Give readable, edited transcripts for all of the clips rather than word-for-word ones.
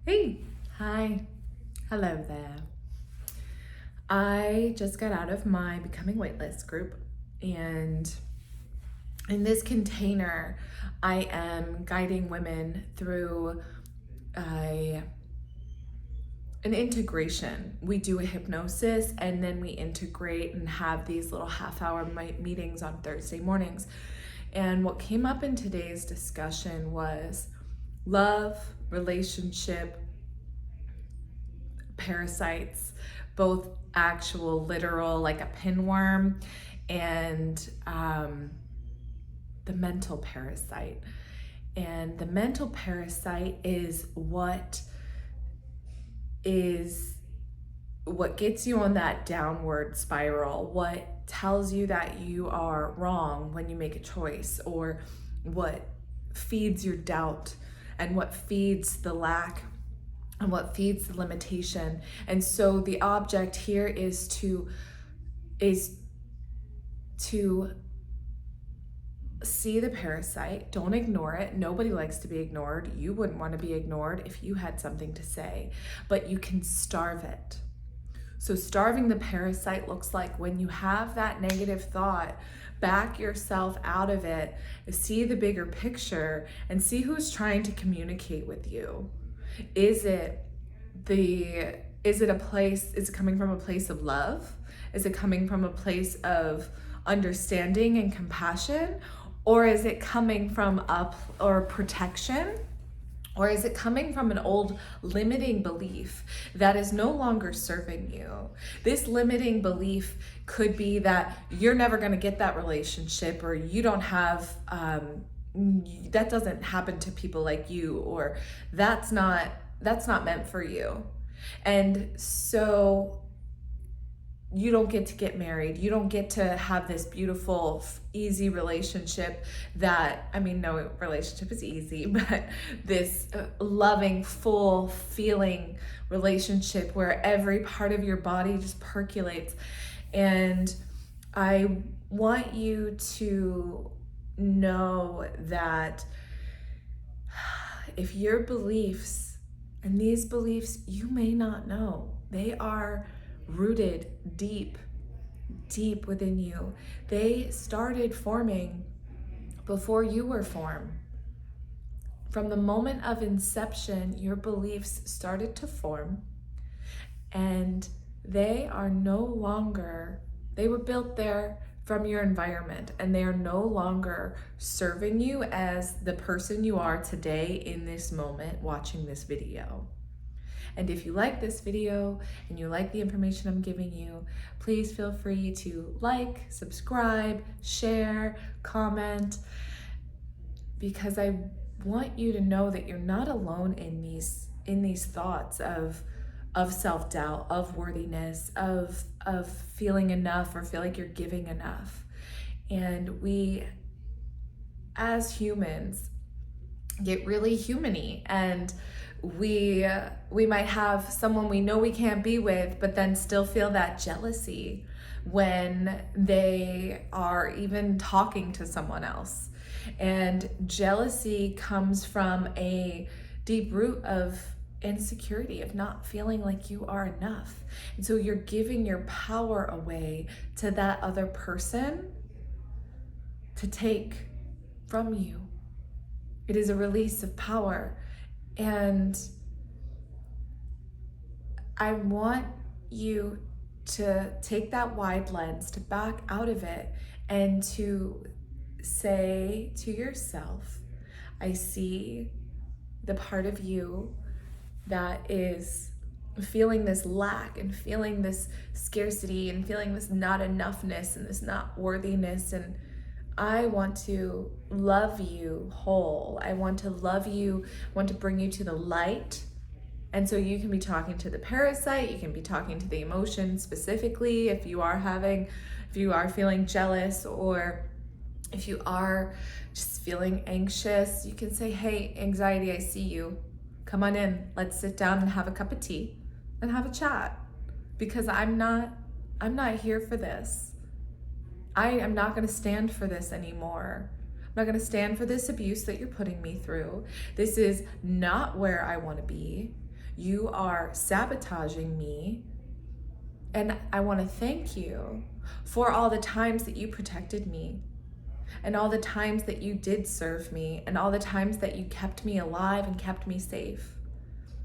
Hey, hi, hello there. I just got out of my Becoming Weightless group, and in this container, I am guiding women through a, an integration. We do a hypnosis and then we integrate and have these little half-hour meetings on Thursday mornings. And what came up in today's discussion was love, relationship, parasites, both actual, literal, like a pinworm, and the mental parasite. And the mental parasite is what gets you on that downward spiral, what tells you that you are wrong when you make a choice, or what feeds your doubt, and what feeds the lack, and what feeds the limitation. And so the object here is to see the parasite. Don't ignore it. Nobody likes to be ignored. You wouldn't want to be ignored if you had something to say, but you can starve it. So starving the parasite looks like when you have that negative thought, back yourself out of it, see the bigger picture, and see who's trying to communicate with you. Is it coming from a place of love? Is it coming from a place of understanding and compassion? Or is it coming from protection? Or is it coming from an old limiting belief that is no longer serving you? This limiting belief could be that you're never going to get that relationship, or you don't have, that doesn't happen to people like you, or that's not meant for you. And so you don't get married. You don't get to have this beautiful, easy relationship no relationship is easy, but this loving, full feeling relationship where every part of your body just percolates. And I want you to know that if your beliefs, and these beliefs you may not know, they are rooted deep within you. They started forming before you were formed. From the moment of inception, your beliefs started to form, and they were built there from your environment, and they are no longer serving you as the person you are today in this moment watching this video. And if you like this video and you like the information I'm giving you, please feel free to like, subscribe, share, comment, because I want you to know that you're not alone in these thoughts of self-doubt, of worthiness, of feeling enough or feel like you're giving enough. And we, as humans, get really human-y, and we might have someone we know we can't be with, but then still feel that jealousy when they are even talking to someone else. And jealousy comes from a deep root of insecurity, of not feeling like you are enough. And so you're giving your power away to that other person to take from you. It is a release of power. And I want you to take that wide lens, to back out of it, and to say to yourself, I see the part of you that is feeling this lack, and feeling this scarcity, and feeling this not enoughness, and this not worthiness, and I want to love you whole. I want to love you, want to bring you to the light. And so you can be talking to the parasite, you can be talking to the emotion specifically if you are feeling jealous, or if you are just feeling anxious, you can say, hey, anxiety, I see you. Come on in, let's sit down and have a cup of tea and have a chat, because I'm not here for this. I am not going to stand for this anymore. I'm not going to stand for this abuse that you're putting me through. This is not where I want to be. You are sabotaging me. And I want to thank you for all the times that you protected me, and all the times that you did serve me, and all the times that you kept me alive and kept me safe.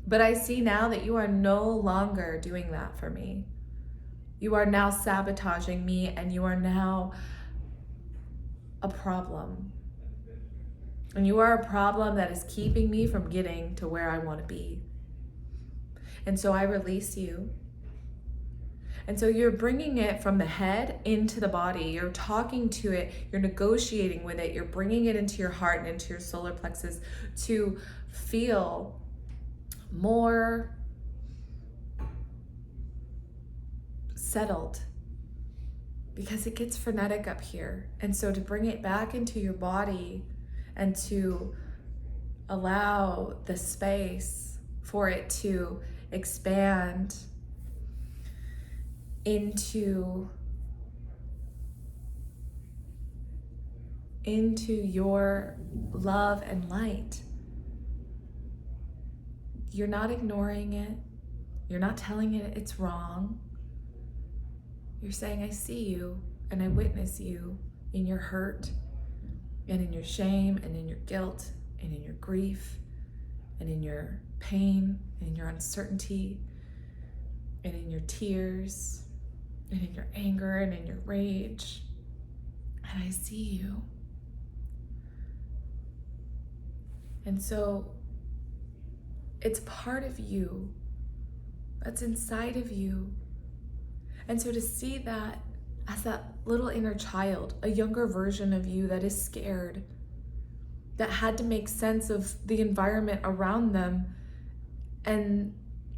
But I see now that you are no longer doing that for me. You are now sabotaging me, and you are now a problem. And you are a problem that is keeping me from getting to where I want to be. And so I release you. And so you're bringing it from the head into the body. You're talking to it. You're negotiating with it. You're bringing it into your heart and into your solar plexus to feel more settled, because it gets frenetic up here. And so to bring it back into your body and to allow the space for it to expand into your love and light. You're not ignoring it. You're not telling it it's wrong. You're saying, I see you and I witness you in your hurt and in your shame and in your guilt and in your grief and in your pain and in your uncertainty and in your tears and in your anger and in your rage. And I see you. And so it's part of you that's inside of you. And so to see that as that little inner child, a younger version of you that is scared, that had to make sense of the environment around them, and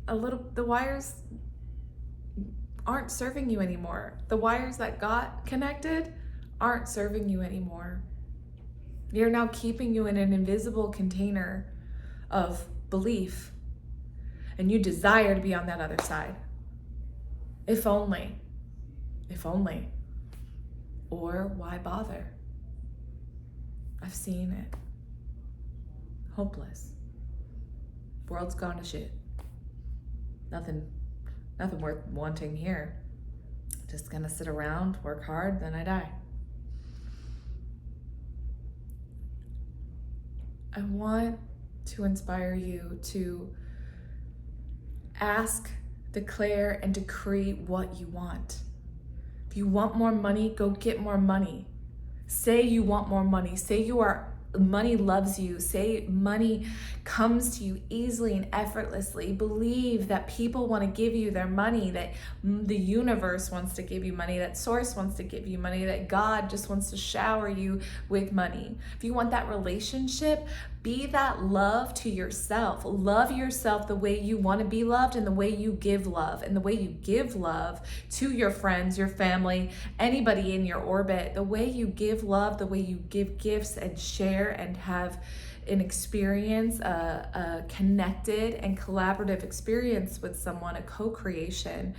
the wires aren't serving you anymore. The wires that got connected aren't serving you anymore. They're now keeping you in an invisible container of belief, and you desire to be on that other side. If only. Or why bother? I've seen it. Hopeless. World's gone to shit. Nothing worth wanting here. Just gonna sit around, work hard, then I die. I want to inspire you to ask, declare, and decree what you want. If you want more money, go get more money. Say you want more money. Say money loves you. Say money comes to you easily and effortlessly. Believe that people want to give you their money, that the universe wants to give you money, that source wants to give you money, that God just wants to shower you with money. If you want that relationship, be that love to yourself. Love yourself the way you want to be loved and the way you give love. And the way you give love to your friends, your family, anybody in your orbit, the way you give love, the way you give gifts and share and have an experience, a connected and collaborative experience with someone, a co-creation.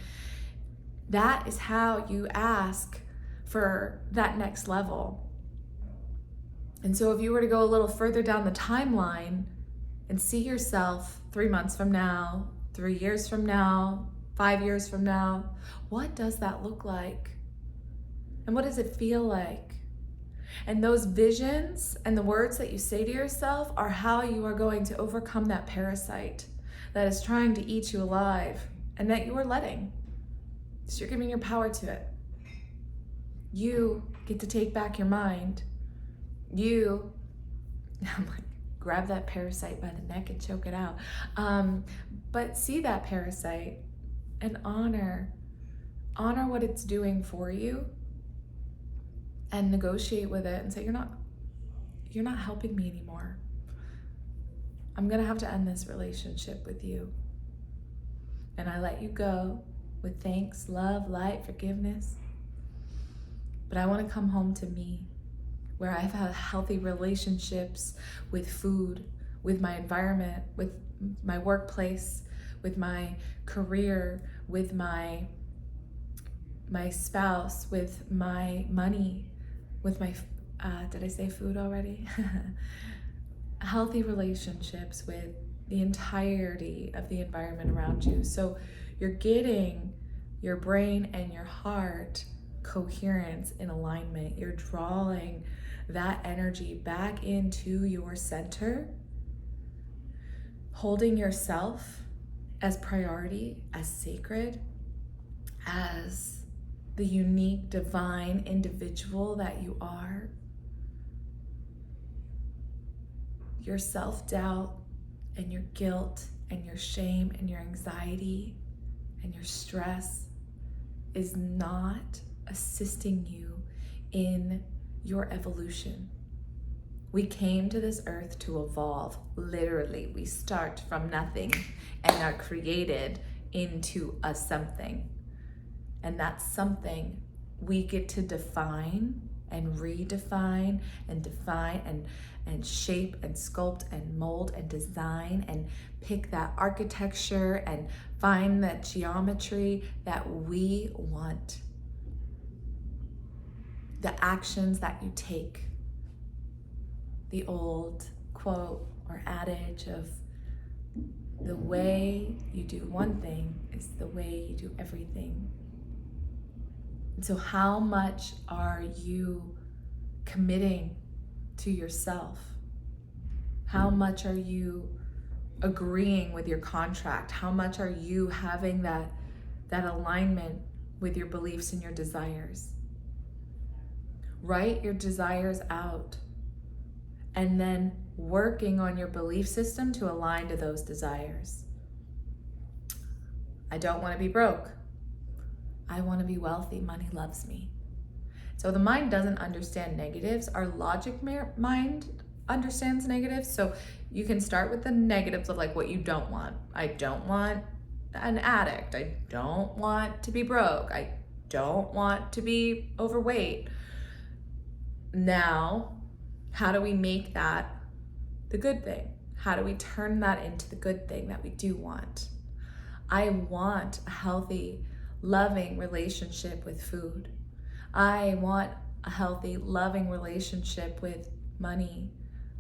That is how you ask for that next level. And so if you were to go a little further down the timeline and see yourself 3 months from now, 3 years from now, 5 years from now, what does that look like? And what does it feel like? And those visions and the words that you say to yourself are how you are going to overcome that parasite that is trying to eat you alive and that you are letting. So you're giving your power to it. You get to take back your mind. I'm like, grab that parasite by the neck and choke it out. But see that parasite and honor what it's doing for you, and negotiate with it and say, you're not helping me anymore. I'm gonna have to end this relationship with you. And I let you go with thanks, love, light, forgiveness. But I wanna come home to me, where I've had healthy relationships with food, with my environment, with my workplace, with my career, with my spouse, with my money, with my, did I say food already? Healthy relationships with the entirety of the environment around you. So you're getting your brain and your heart coherence in alignment. You're drawing that energy back into your center, holding yourself as priority, as sacred, as the unique divine individual that you are. Your self-doubt and your guilt and your shame and your anxiety and your stress is not assisting you in your evolution. We came to this earth to evolve. Literally, we start from nothing and are created into a something. And that something we get to define and redefine and define and shape and sculpt and mold and design and pick that architecture and find that geometry that we want. The actions that you take. The old quote or adage of the way you do one thing is the way you do everything. And so how much are you committing to yourself? How much are you agreeing with your contract? How much are you having that alignment with your beliefs and your desires? Write your desires out and then working on your belief system to align to those desires. I don't want to be broke. I want to be wealthy. Money loves me. So the mind doesn't understand negatives. Our logic mind understands negatives. So you can start with the negatives of like what you don't want. I don't want an addict. I don't want to be broke. I don't want to be overweight. Now, how do we make that the good thing? How do we turn that into the good thing that we do want? I want a healthy, loving relationship with food. I want a healthy, loving relationship with money.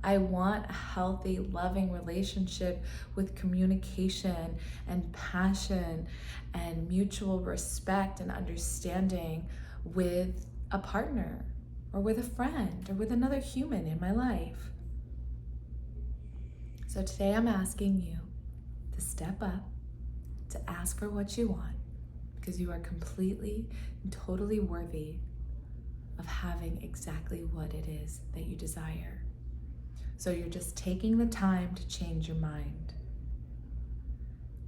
I want a healthy, loving relationship with communication and passion and mutual respect and understanding with a partner or with a friend or with another human in my life. So today I'm asking you to step up, to ask for what you want, because you are completely and totally worthy of having exactly what it is that you desire. So you're just taking the time to change your mind.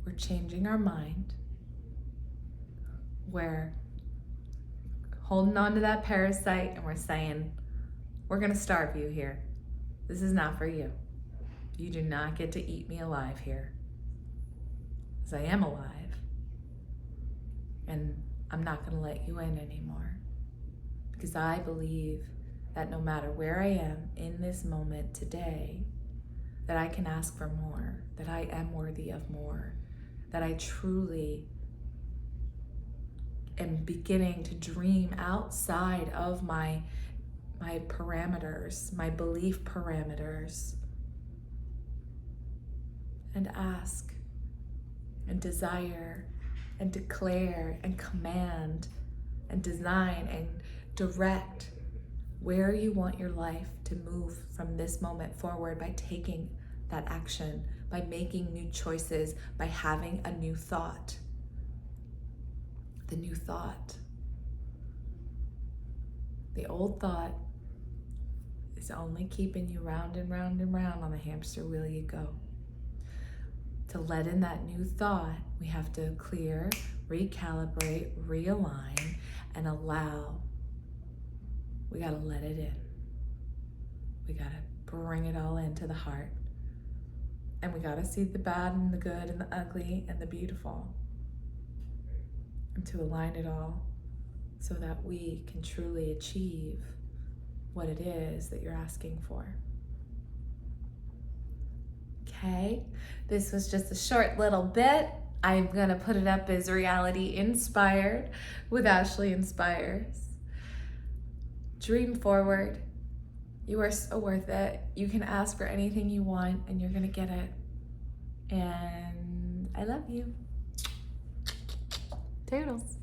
We're changing our mind. We're holding on to that parasite and we're saying, we're gonna starve you here. This is not for you. You do not get to eat me alive here. Because I am alive. And I'm not gonna let you in anymore. Because I believe that no matter where I am in this moment today, that I can ask for more, that I am worthy of more, that I truly am beginning to dream outside of my parameters, my belief parameters, and ask and desire and declare and command and design and direct where you want your life to move from this moment forward by taking that action, by making new choices, by having a new thought. The new thought. The old thought is only keeping you round and round and round on the hamster wheel you go. To let in that new thought, we have to clear, recalibrate, realign, and allow. We gotta let it in. We gotta bring it all into the heart. And we gotta see the bad and the good and the ugly and the beautiful. And to align it all so that we can truly achieve what it is that you're asking for. Okay, this was just a short little bit. I'm gonna put it up as Reality Inspired with Ashley Inspyrz. Dream forward. You are so worth it. You can ask for anything you want and you're gonna get it. And I love you. Toodles.